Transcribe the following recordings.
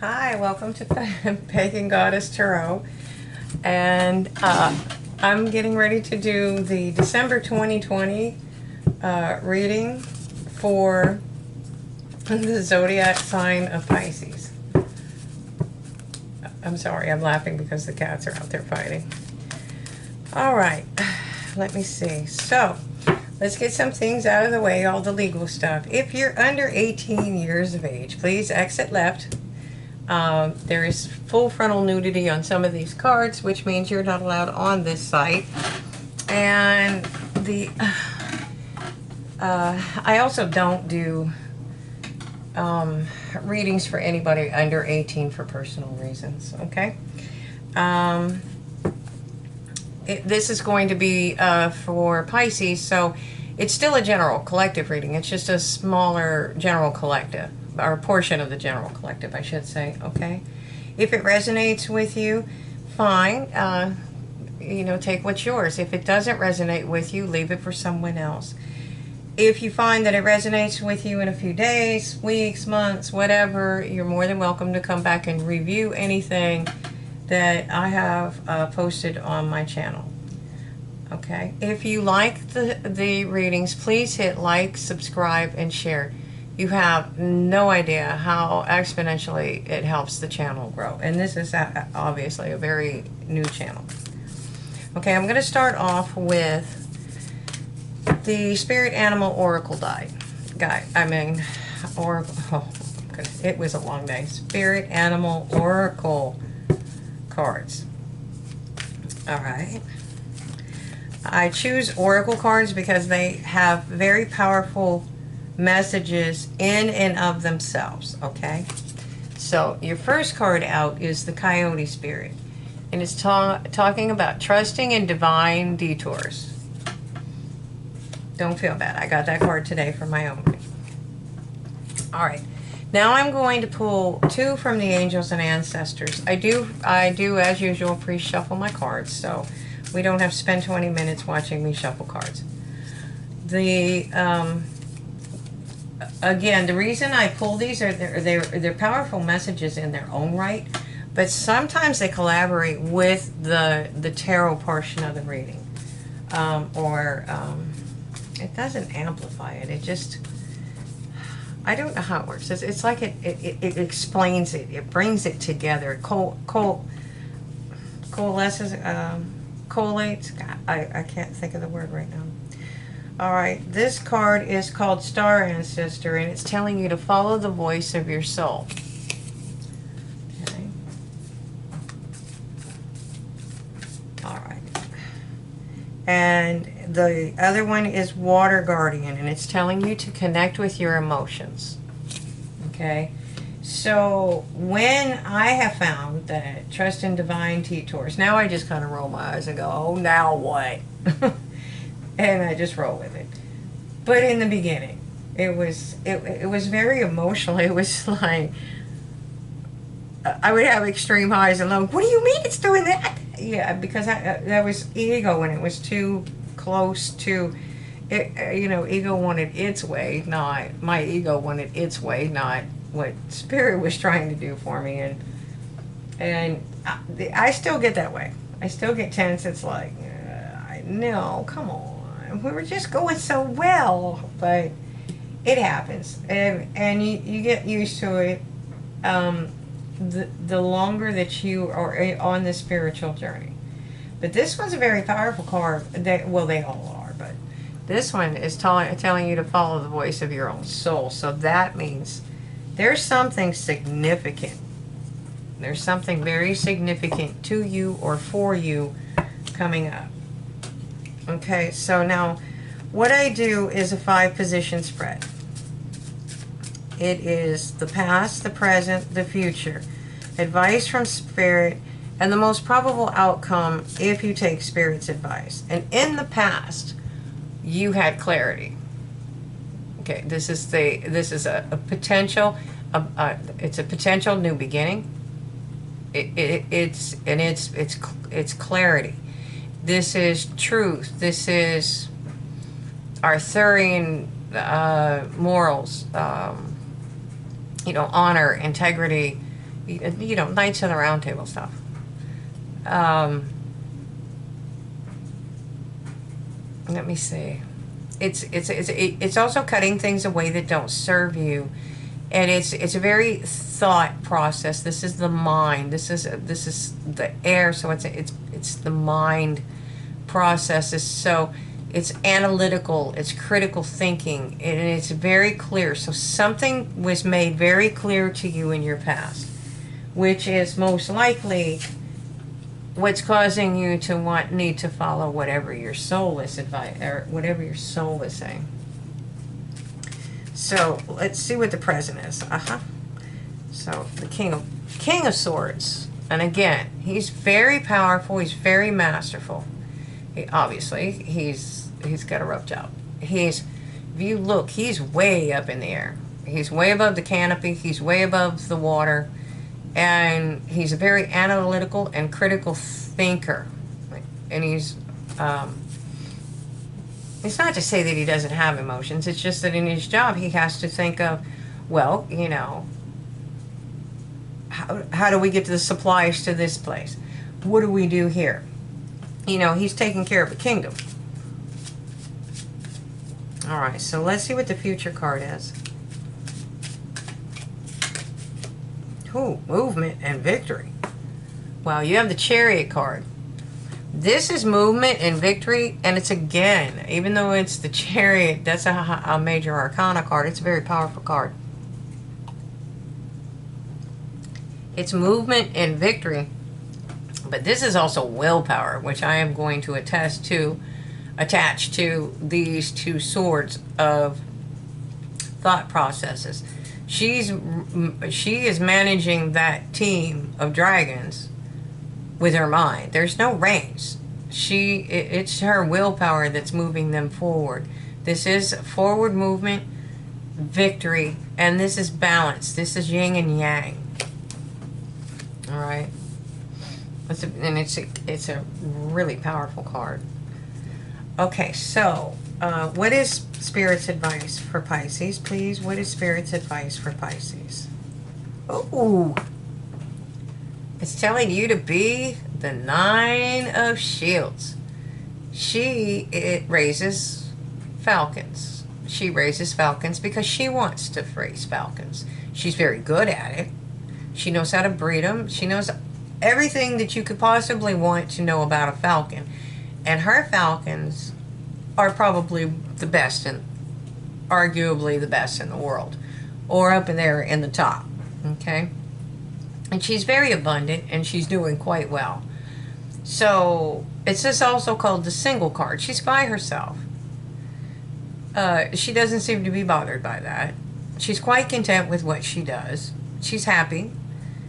Hi, welcome to Pagan Goddess Tarot. And I'm getting ready to do the December 2020 reading for the zodiac sign of Pisces. I'm sorry, I'm laughing because the cats are out there fighting. All right, let me see. So, let's get some things out of the way, all the legal stuff. If you're under 18 years of age, please exit left. There is full frontal nudity on some of these cards, which means you're not allowed on this site. And I also don't do readings for anybody under 18 for personal reasons, okay? This is going to be for Pisces, so it's still a general collective reading. It's just a smaller general collective, or portion of the general collective, I should say, okay? If it resonates with you, fine. Take what's yours. If it doesn't resonate with you, leave it for someone else. If you find that it resonates with you in a few days, weeks, months, whatever, you're more than welcome to come back and review anything that I have posted on my channel. Okay, if you like the readings, please hit like, subscribe, and share. You have no idea how exponentially it helps the channel grow. And this is obviously a very new channel. Okay, I'm going to start off with the Spirit Animal Oracle Oracle. Oh, goodness, it was a long day. Spirit Animal Oracle cards. All right. I choose Oracle cards because they have very powerful messages in and of themselves, okay? So your first card out is the Coyote Spirit, and it's talking about trusting in divine detours. Don't feel bad. I got that card today for my own reading. All right. Now I'm going to pull two from the angels and ancestors. I do, as usual, pre-shuffle my cards, so we don't have to spend 20 minutes watching me shuffle cards. Again, the reason I pull these are they're powerful messages in their own right, but sometimes they collaborate with the tarot portion of the reading, it doesn't amplify it. It just, I don't know how it works. It's like it explains it. It brings it together. It coalesces, collates. I can't think of the word right now. All right, this card is called Star Ancestor, and it's telling you to follow the voice of your soul. Okay. All right. And the other one is Water Guardian, and it's telling you to connect with your emotions. Okay. So when I have found that trust in divine detours, now I just kind of roll my eyes and go, oh, now what? And I just roll with it. But in the beginning, it was very emotional. It was like, I would have extreme highs and lows. What do you mean it's doing that? Yeah, because that was ego, and it was too close to it. Ego wanted its way, not my ego wanted its way, not what Spirit was trying to do for me. And I still get that way. I still get tense. It's like, no, come on. We were just going so well, but it happens, and you get used to it. The longer that you are on the spiritual journey. But this one's a very powerful card. Well, they all are, but this one is telling you to follow the voice of your own soul. So that means there's something significant. There's something very significant to you or for you coming up. Okay, so now what I do is a 5-position spread. It is the past, the present, the future, advice from Spirit, and the most probable outcome if you take Spirit's advice. And in the past, you had clarity. Okay, this is a potential. It's a potential new beginning. It's clarity. This is truth. This is Arthurian morals. Honor, integrity, You know, Knights of the Round Table stuff. Let me see. It's also cutting things away that don't serve you, and it's a very thought process. This is the mind. This is the air. So it's the mind processes. So it's analytical. It's critical thinking, and it's very clear. So something was made very clear to you in your past, which is most likely what's causing you to need to follow whatever your soul is or whatever your soul is saying. So let's see what the present is. So the King of Swords, and again, he's very powerful. He's very masterful. Obviously, he's got a rough job. If you look, he's way up in the air. He's way above the canopy. He's way above the water. And he's a very analytical and critical thinker. And it's not to say that he doesn't have emotions. It's just that in his job, he has to think of, well, you know, how do we get to the supplies to this place? What do we do here? You know, he's taking care of a kingdom. All right, so let's see what the future card is. Ooh, movement and victory. Well, you have the Chariot card. This is movement and victory, and it's again, even though it's the Chariot, that's a major arcana card. It's a very powerful card. It's movement and victory, but this is also willpower, which I am going to attach to these two swords of thought processes. She is managing that team of dragons with her mind. There's no range. It's her willpower that's moving them forward. This is forward movement, victory, and this is balance. This is yin and yang. All right. It's a really powerful card. Okay, so what is Spirit's advice for Pisces, please? What is Spirit's advice for Pisces? Oh, it's telling you to be the Nine of Shields. It raises falcons. She raises falcons because she wants to raise falcons. She's very good at it. She knows how to breed them. She knows everything that you could possibly want to know about a falcon. And her falcons are probably the best, and arguably the best in the world, or up in there in the top. Okay, and she's very abundant, and she's doing quite well. So it's just also called the single card. She's by herself. She doesn't seem to be bothered by that. She's quite content with what she does. She's happy.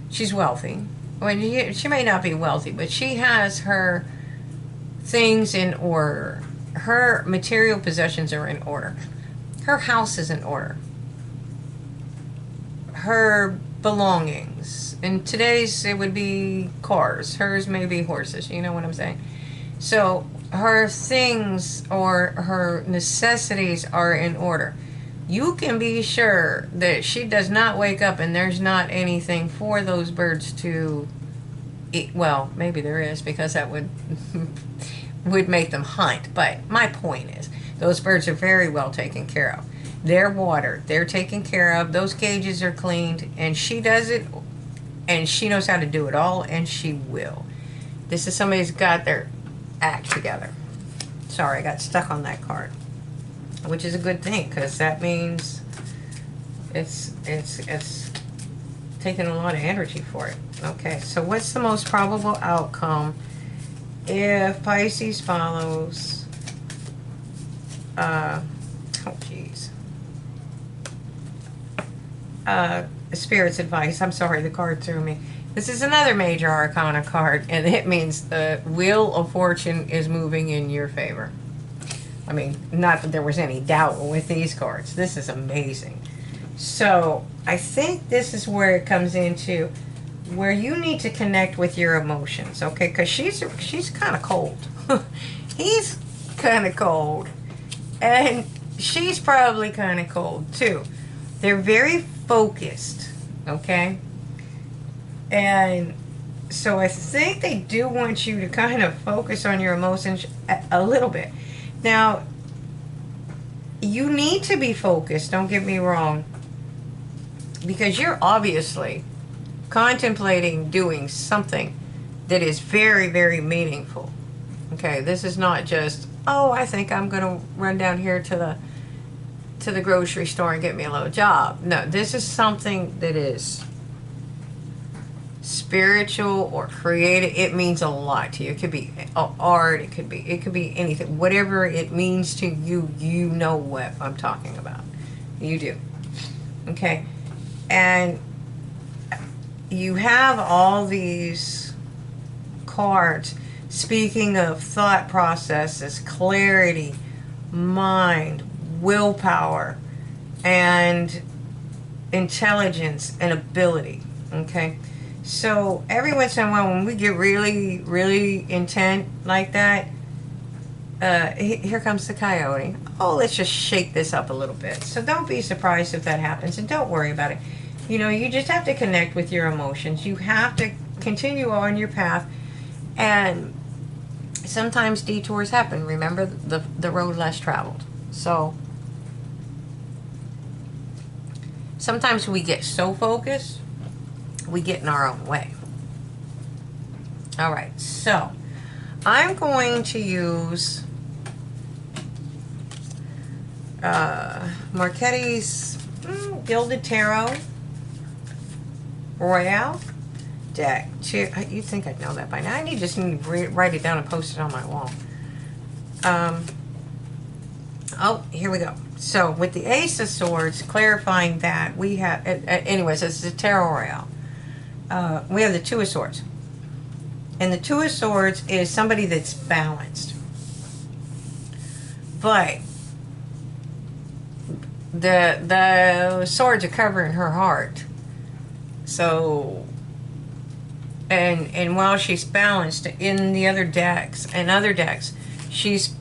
She's wealthy. Well, she may not be wealthy, but she has her things in order. Her material possessions are in order. Her house is in order. Her belongings. In today's, it would be cars. Hers may be horses. You know what I'm saying? So her things or her necessities are in order. You can be sure that she does not wake up and there's not anything for those birds to eat. Well, maybe there is, because that would make them hunt. But my point is, those birds are very well taken care of. They're watered. They're taken care of. Those cages are cleaned. And she does it. And she knows how to do it all. And she will. This is somebody who's got their act together. Sorry, I got stuck on that card. Which is a good thing, because that means it's taking a lot of energy for it. Okay, so what's the most probable outcome if Pisces follows, Spirit's advice? I'm sorry, the card threw me. This is another major arcana card, and it means the Wheel of Fortune is moving in your favor. I mean, not that there was any doubt with these cards. This is amazing. So, I think this is where it comes into where you need to connect with your emotions, okay? Because she's kind of cold. He's kind of cold. And she's probably kind of cold, too. They're very focused, okay? And so I think they do want you to kind of focus on your emotions a little bit. Now, you need to be focused, don't get me wrong, because you're obviously contemplating doing something that is very, very meaningful. Okay, this is not just, oh, I think I'm going to run down here to the grocery store and get me a little job. No, this is something that is spiritual or creative. It means a lot to you. It could be art, it could be anything. Whatever it means to you, you know what I'm talking about. You do. Okay. And you have all these cards speaking of thought processes, clarity, mind, willpower, and intelligence and ability. Okay. So every once in a while when we get really, really intent like that, here comes the coyote. Oh, let's just shake this up a little bit. So don't be surprised if that happens, and don't worry about it. You know, you just have to connect with your emotions. You have to continue on your path, and sometimes detours happen. Remember the road less traveled. So sometimes we get so focused, we get in our own way. All right, so I'm going to use Marchetti's Gilded Tarot Royale deck. You think I'd know that by now. I just need to write it down and post it on my wall. Oh, here we go. So with the Ace of Swords, clarifying that, we have, anyways, it's the Tarot Royale. We have the Two of Swords. And the Two of Swords is somebody that's balanced. But the swords are covering her heart. So, and while she's balanced in the other decks, she's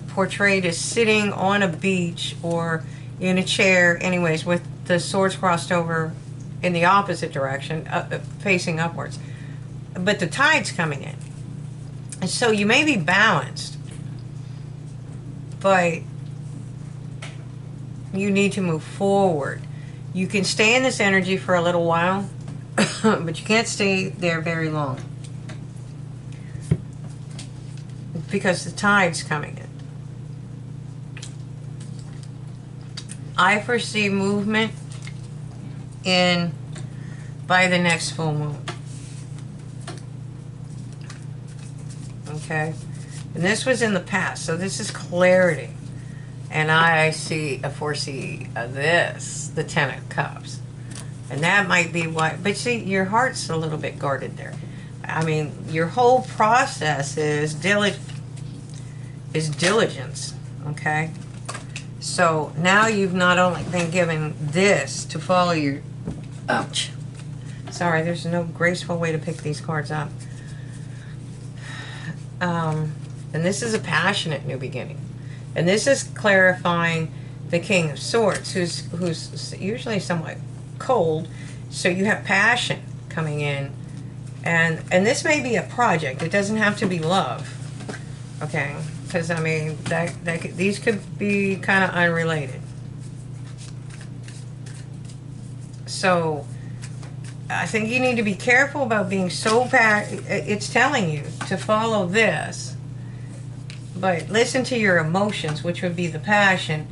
portrayed as sitting on a beach or in a chair, anyways, with the swords crossed over in the opposite direction, facing upwards. But the tide's coming in. And so you may be balanced, but you need to move forward. You can stay in this energy for a little while, but you can't stay there very long, because the tide's coming in. I foresee movement in by the next full moon. Okay, and this was in the past, so this is clarity. And I foresee this, the Ten of Cups, and that might be why. But see, your heart's a little bit guarded there. I mean, your whole process is diligence. Okay, so now you've not only been given this to follow your. Ouch. Sorry, there's no graceful way to pick these cards up. And this is a passionate new beginning. And this is clarifying the King of Swords, who's usually somewhat cold. So you have passion coming in. And this may be a project. It doesn't have to be love. Okay? Because, I mean, these could be kind of unrelated. So I think you need to be careful about being so it's telling you to follow this, but listen to your emotions, which would be the passion,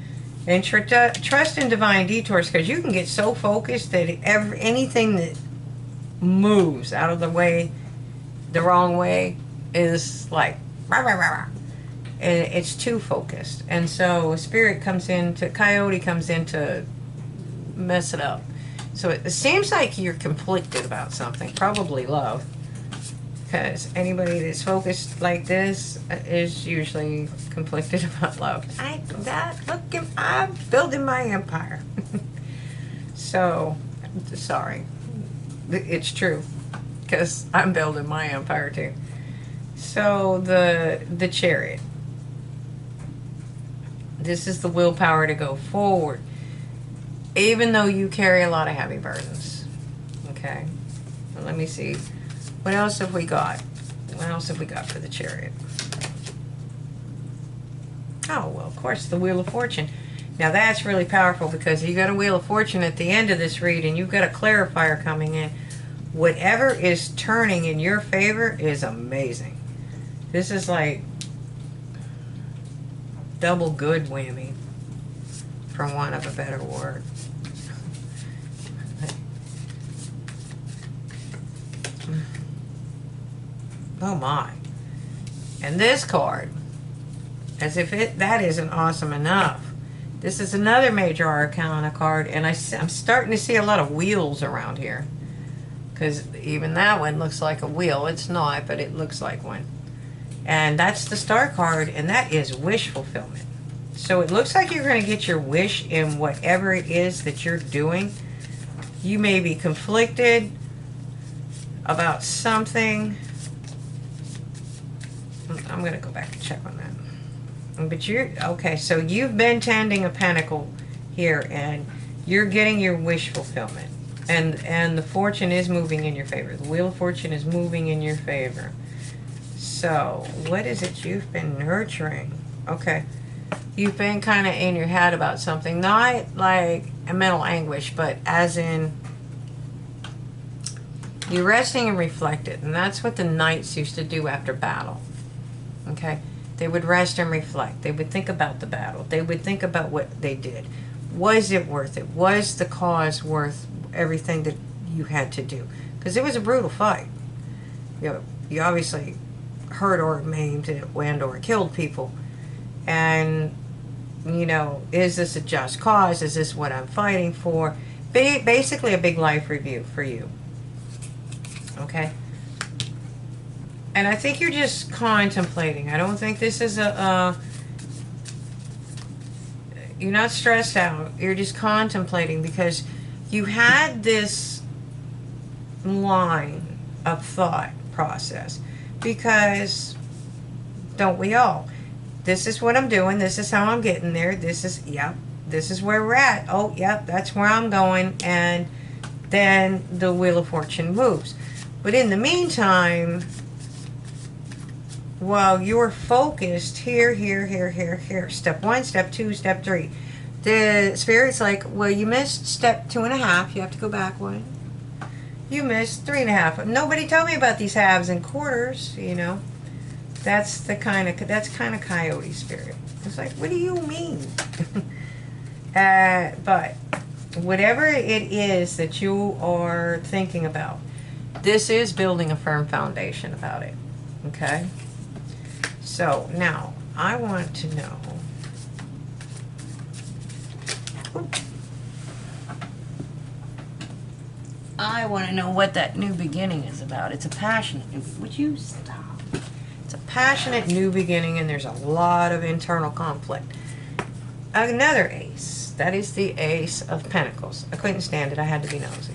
and trust in divine detours, because you can get so focused that anything that moves out of the way, the wrong way, is like rah, rah, rah, rah. And it's too focused, and so spirit comes in coyote comes in to mess it up. So it seems like you're conflicted about something, probably love, because anybody that's focused like this is usually conflicted about love. I'm building my empire. So, sorry, it's true, because I'm building my empire too. So the Chariot. This is the willpower to go forward. Even though you carry a lot of heavy burdens, okay? Let me see. What else have we got? What else have we got for the Chariot? Oh, well, of course, the Wheel of Fortune. Now that's really powerful because you got a Wheel of Fortune at the end of this read and you've got a clarifier coming in. Whatever is turning in your favor is amazing. This is like double good whammy, for want of a better word. Oh my. And this card, as if that isn't awesome enough. This is another major arcana card, and I'm starting to see a lot of wheels around here. Because even that one looks like a wheel. It's not, but it looks like one. And that's the Star card, and that is wish fulfillment. So it looks like you're going to get your wish in whatever it is that you're doing. You may be conflicted about something. I'm going to go back and check on that. But okay, so you've been tending a pentacle here, and you're getting your wish fulfillment. And the fortune is moving in your favor. The Wheel of Fortune is moving in your favor. So, what is it you've been nurturing? Okay. You've been kind of in your head about something. Not like a mental anguish, but as in you're resting and reflected. And that's what the knights used to do after battle. Okay? They would rest and reflect. They would think about the battle. They would think about what they did. Was it worth it? Was the cause worth everything that you had to do? Because it was a brutal fight. You obviously hurt or maimed and or killed people. And, is this a just cause? Is this what I'm fighting for? Basically a big life review for you. Okay? And I think you're just contemplating. I don't think this is you're not stressed out. You're just contemplating because you had this line of thought process. Because, don't we all? This is what I'm doing. This is how I'm getting there. This is where we're at. Oh, yep, that's where I'm going. And then the Wheel of Fortune moves. But in the meantime, while you're focused here, step 1, step 2, step 3, the Spirit's like, well, you missed step 2.5. You have to go back one. You missed 3.5. Nobody told me about these halves and quarters, That's kind of Coyote Spirit. It's like, what do you mean? But whatever it is that you are thinking about, this is building a firm foundation about it. Okay? So now I want to know. I want to know what that new beginning is about. It's a passionate new. Would you stop? It's a passionate new beginning, and there's a lot of internal conflict. Another ace. That is the Ace of Pentacles. I couldn't stand it. I had to be nosy.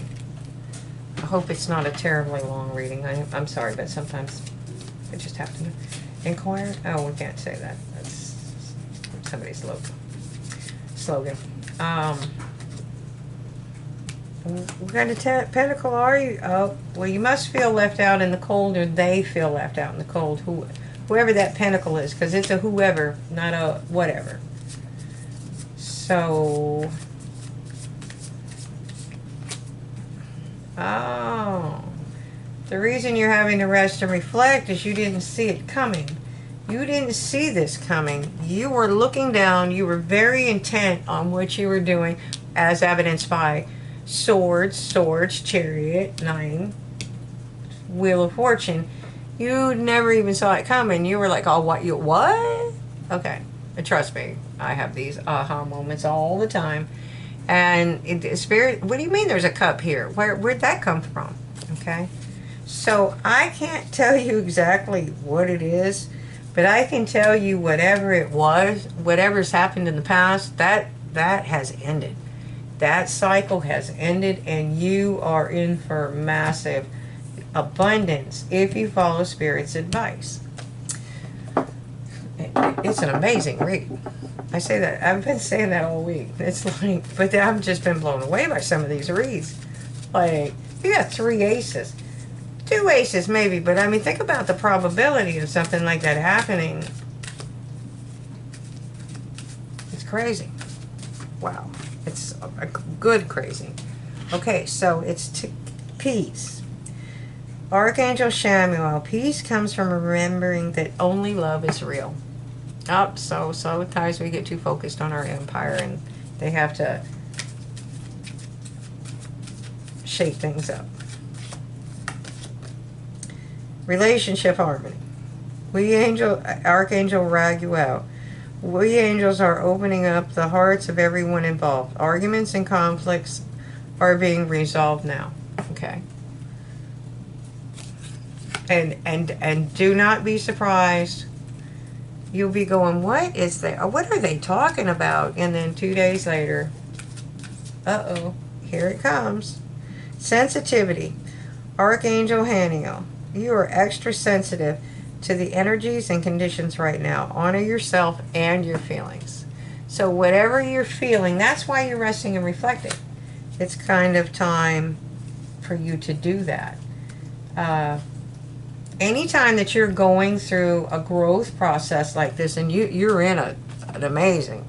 I hope it's not a terribly long reading. I'm sorry, but sometimes I just have to inquire. Oh, we can't say that. That's somebody's slogan. What kind of pentacle are you? Oh, well, you must feel left out in the cold, or they feel left out in the cold. Whoever that pentacle is, because it's a whoever, not a whatever. So, the reason you're having to rest and reflect is you didn't see it coming. You didn't see this coming. You were looking down. You were very intent on what you were doing, as evidenced by Swords, Chariot, 9, Wheel of Fortune. You never even saw it coming. You were like, oh, what? Okay. And trust me, I have these aha moments all the time. And Spirit, what do you mean there's a cup here? Where'd that come from? Okay. So I can't tell you exactly what it is, but I can tell you whatever it was, whatever's happened in the past, that has ended. That cycle has ended, and you are in for massive abundance if you follow Spirit's advice. It's an amazing read. I say that. I've been saying that all week. It's like, but I've just been blown away by some of these reads. Like, you got 3 aces. 2 aces maybe, but I mean, think about the probability of something like that happening. It's crazy. Wow. It's a good crazy. Okay, so it's peace. Archangel Samuel. Peace comes from remembering that only love is real. So sometimes we get too focused on our empire and they have to shake things up. Relationship harmony. Archangel Raguel. We angels are opening up the hearts of everyone involved. Arguments and conflicts are being resolved now. Okay. And do not be surprised. You'll be going, what are they talking about? And then 2 days later, uh-oh, here it comes. Sensitivity. Archangel Haniel. You are extra sensitive to the energies and conditions right now. Honor yourself and your feelings. So whatever you're feeling, that's why you're resting and reflecting. It's kind of time for you to do that. Anytime that you're going through a growth process like this, and you're in an amazing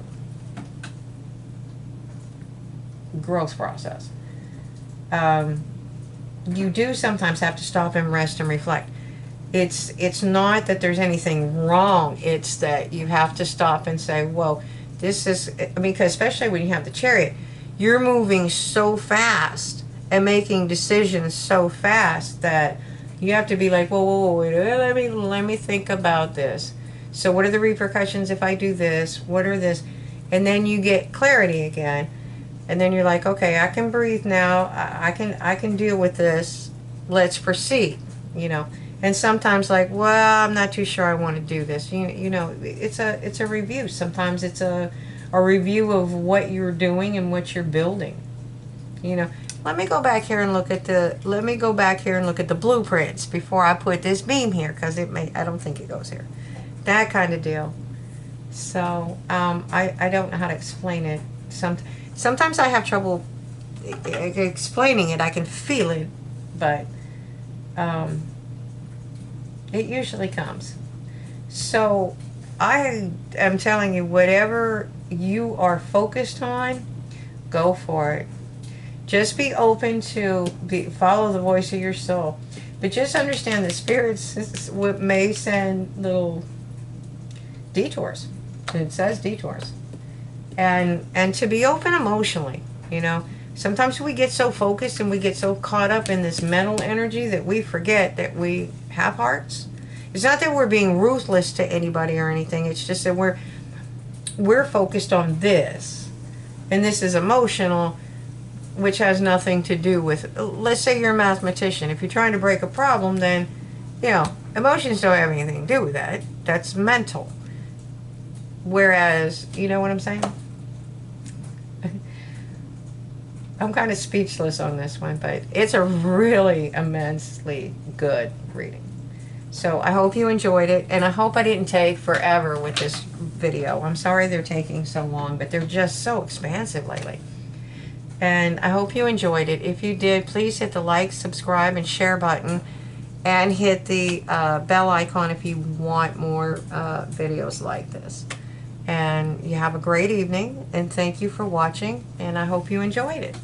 growth process, you do sometimes have to stop and rest and reflect. It's not that there's anything wrong. It's that you have to stop and say, well, this is, because especially when you have the Chariot, you're moving so fast and making decisions so fast that you have to be like, whoa, wait, let me think about this. So what are the repercussions if I do this? What are this? And then you get clarity again. And then you're like, okay, I can breathe now. I can deal with this. Let's proceed, you know. And sometimes like, well, I'm not too sure I want to do this. You know, it's a review. Sometimes it's a review of what you're doing and what you're building. You know, let me go back here and look at the blueprints before I put this beam here, because I don't think it goes here. That kind of deal. So I don't know how to explain it. Sometimes I have trouble explaining it. I can feel it, but it usually comes. So I am telling you, whatever you are focused on, go for it. Just be open to follow the voice of your soul. But just understand that spirits may send little detours. It says detours. And to be open emotionally, you know. Sometimes we get so focused and we get so caught up in this mental energy that we forget that we have hearts. It's not that we're being ruthless to anybody or anything. It's just that we're focused on this. And this is emotional, which has nothing to do with, let's say you're a mathematician. If you're trying to break a problem, then, you know, emotions don't have anything to do with that. That's mental. Whereas, you know what I'm saying? I'm kind of speechless on this one, but it's a really immensely good reading. So I hope you enjoyed it, and I hope I didn't take forever with this video. I'm sorry they're taking so long, but they're just so expansive lately. And I hope you enjoyed it. If you did, please hit the like, subscribe, and share button, and hit the bell icon if you want more videos like this. And you have a great evening, and thank you for watching, and I hope you enjoyed it.